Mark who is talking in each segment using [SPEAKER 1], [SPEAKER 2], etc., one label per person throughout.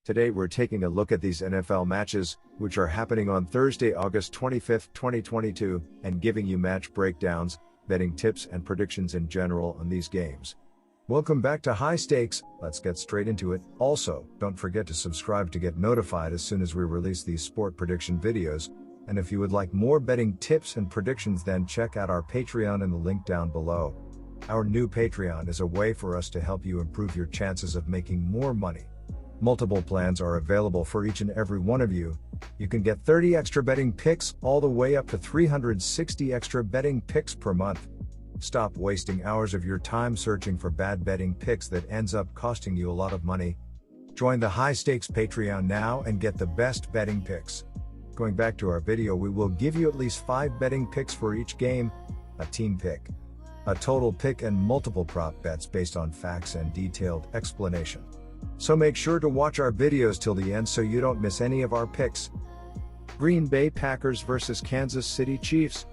[SPEAKER 1] Today we're taking a look at these NFL matches, which are happening on Thursday, August 25th, 2022, and giving you match breakdowns, betting tips and predictions in general on these games. Welcome back to High Stakes. Let's get straight into it. Also, don't forget to subscribe to get notified as soon as we release these sport prediction videos. And if you would like more betting tips and predictions, then check out our Patreon in the link down below. Our new Patreon is a way for us to help you improve your chances of making more money. Multiple plans are available for each and every one of you. You can get 30 extra betting picks all the way up to 360 extra betting picks per month. Stop wasting hours of your time searching for bad betting picks that ends up costing you a lot of money. Join the High Stakes Patreon now and get the best betting picks. Going back to our video, we will give you at least 5 betting picks for each game, a team pick, a total pick, and multiple prop bets based on facts and detailed explanation. So make sure to watch our videos till the end so you don't miss any of our picks. Green Bay Packers vs Kansas City Chiefs.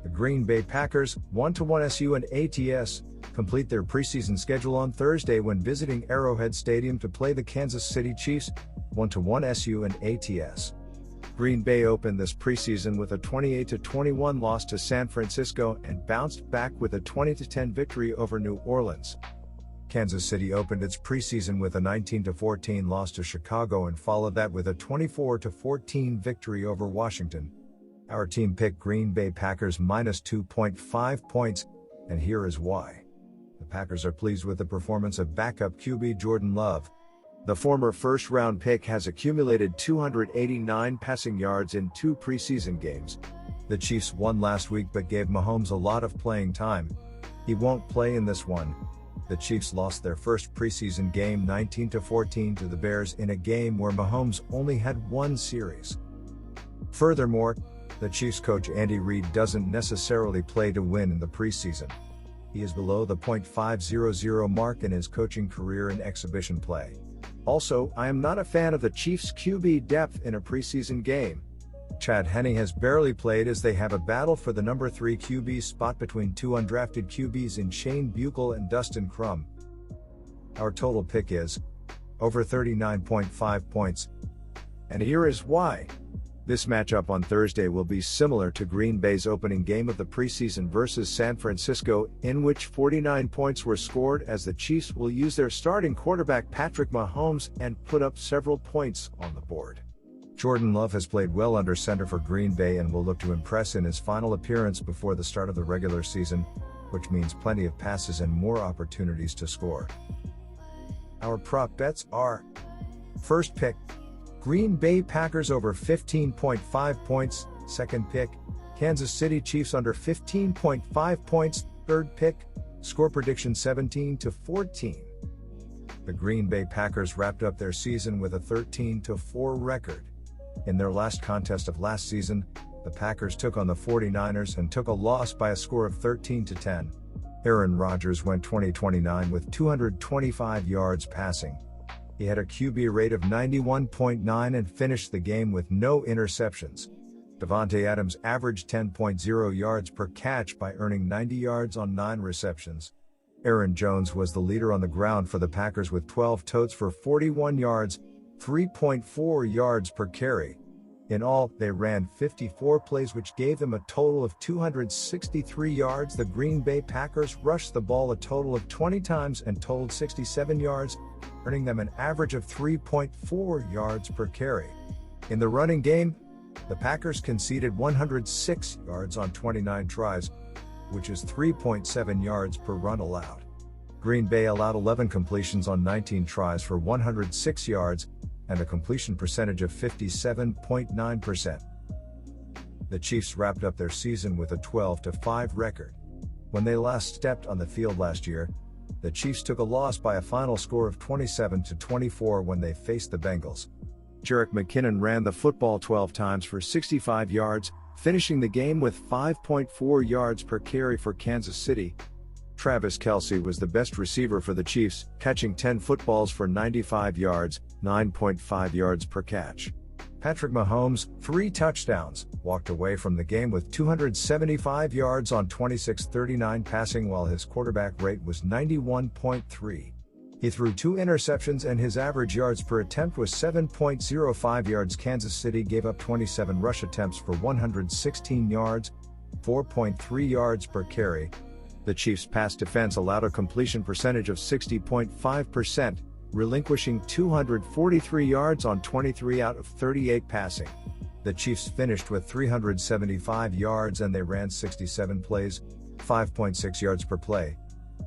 [SPEAKER 1] The Green Bay Packers, 1-1 SU and ATS, complete their preseason schedule on Thursday when visiting Arrowhead Stadium to play the Kansas City Chiefs, 1-1 SU and ATS. Green Bay opened this preseason with a 28-21 loss to San Francisco and bounced back with a 20-10 victory over New Orleans. Kansas City opened its preseason with a 19-14 loss to Chicago and followed that with a 24-14 victory over Washington. Our team picked Green Bay Packers minus 2.5 points, and here is why. The Packers are pleased with the performance of backup QB Jordan Love. The former first-round pick has accumulated 289 passing yards in 2 preseason games. The Chiefs won last week but gave Mahomes a lot of playing time. He won't play in this one. The Chiefs lost their first preseason game 19-14 to the Bears in a game where Mahomes only had 1 series. Furthermore, the Chiefs coach Andy Reid doesn't necessarily play to win in the preseason. He is below the .500 mark in his coaching career in exhibition play. Also, I am not a fan of the Chiefs' QB depth in a preseason game. Chad Henne has barely played as they have a battle for the number 3 QB spot between 2 undrafted QBs in Shane Buechele and Dustin Crum. Our total pick is over 39.5 points. And here is why. This matchup on Thursday will be similar to Green Bay's opening game of the preseason versus San Francisco, in which 49 points were scored, as the Chiefs will use their starting quarterback Patrick Mahomes and put up several points on the board. Jordan Love has played well under center for Green Bay and will look to impress in his final appearance before the start of the regular season, which means plenty of passes and more opportunities to score. Our prop bets are: first pick, Green Bay Packers over 15.5 points. Second pick, Kansas City Chiefs under 15.5 points. Third pick, score prediction 17-14. The Green Bay Packers wrapped up their season with a 13-4 record. In their last contest of last season, the Packers took on the 49ers and took a loss by a score of 13-10. Aaron Rodgers went 20-29 with 225 yards passing. He had a QB rate of 91.9 and finished the game with no interceptions. Davante Adams averaged 10.0 yards per catch by earning 90 yards on 9 receptions. Aaron Jones was the leader on the ground for the Packers with 12 totes for 41 yards, 3.4 yards per carry. In all, they ran 54 plays, which gave them a total of 263 yards. The Green Bay Packers rushed the ball a total of 20 times and totaled 67 yards, earning them an average of 3.4 yards per carry. In the running game, the Packers conceded 106 yards on 29 tries, which is 3.7 yards per run allowed. Green Bay allowed 11 completions on 19 tries for 106 yards, and a completion percentage of 57.9%. The Chiefs wrapped up their season with a 12-5 record. When they last stepped on the field last year, the Chiefs took a loss by a final score of 27-24 when they faced the Bengals. Jerick McKinnon ran the football 12 times for 65 yards, finishing the game with 5.4 yards per carry for Kansas City. Travis Kelce was the best receiver for the Chiefs, catching 10 footballs for 95 yards, 9.5 yards per catch. Patrick Mahomes, 3 touchdowns, walked away from the game with 275 yards on 26-39 passing, while his quarterback rate was 91.3. He threw 2 interceptions and his average yards per attempt was 7.05 yards. Kansas City gave up 27 rush attempts for 116 yards, 4.3 yards per carry. The Chiefs' pass defense allowed a completion percentage of 60.5%, relinquishing 243 yards on 23 out of 38 passing. The Chiefs finished with 375 yards and they ran 67 plays, 5.6 yards per play.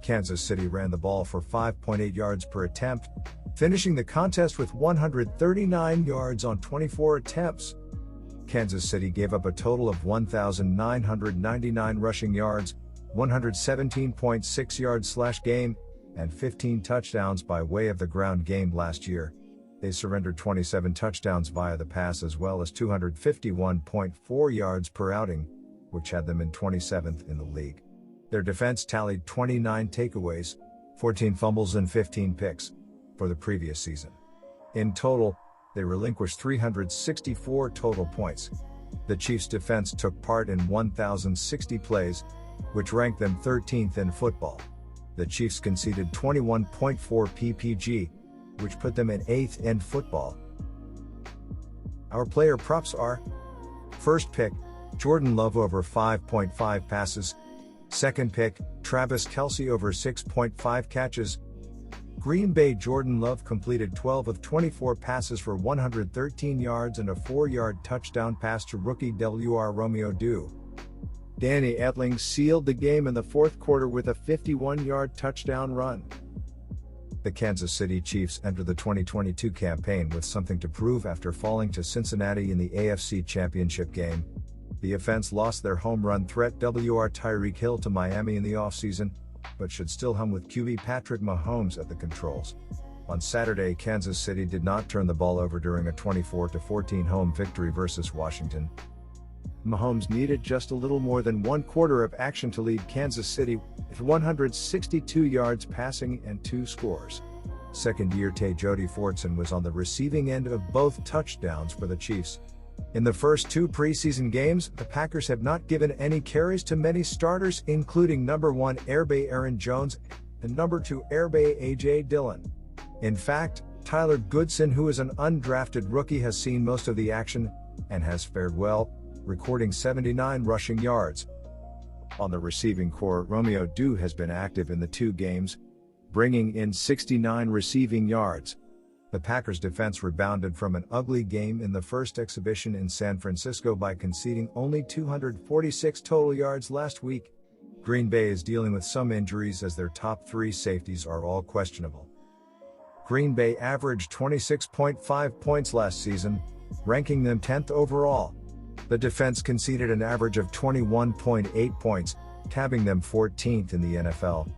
[SPEAKER 1] Kansas City ran the ball for 5.8 yards per attempt, finishing the contest with 139 yards on 24 attempts. Kansas City gave up a total of 1,999 rushing yards, 117.6 yards/game, and 15 touchdowns by way of the ground game last year. They surrendered 27 touchdowns via the pass as well as 251.4 yards per outing, which had them in 27th in the league. Their defense tallied 29 takeaways, 14 fumbles and 15 picks for the previous season. In total, they relinquished 364 total points. The Chiefs' defense took part in 1,060 plays, which ranked them 13th in football. The Chiefs conceded 21.4 PPG, which put them in 8th in football. Our player props are: first pick, Jordan Love over 5.5 passes. Second pick, Travis Kelce over 6.5 catches. Green Bay Jordan Love completed 12 of 24 passes for 113 yards and a 4-yard touchdown pass to rookie Wr Romeo Dew. Danny Etling sealed the game in the fourth quarter with a 51-yard touchdown run. The Kansas City Chiefs enter the 2022 campaign with something to prove after falling to Cincinnati in the AFC Championship game. The offense lost their home run threat Wr Tyreek Hill to Miami in the offseason, but should still hum with QB Patrick Mahomes at the controls. On Saturday, Kansas City did not turn the ball over during a 24-14 home victory versus Washington. Mahomes needed just a little more than one quarter of action to lead Kansas City with 162 yards passing and 2 scores. Second-year Jody Fortson was on the receiving end of both touchdowns for the Chiefs. In the first 2 preseason games, the Packers have not given any carries to many starters, including number 1 Airbay Aaron Jones and number 2 Airbay A.J. Dillon. In fact, Tyler Goodson, who is an undrafted rookie, has seen most of the action and has fared well, recording 79 rushing yards. On the receiving corps, Romeo Dew has been active in the 2 games, bringing in 69 receiving yards. The Packers' defense rebounded from an ugly game in the first exhibition in San Francisco by conceding only 246 total yards last week. Green Bay is dealing with some injuries as their top 3 safeties are all questionable. Green Bay averaged 26.5 points last season, ranking them 10th overall. The defense conceded an average of 21.8 points, capping them 14th in the NFL.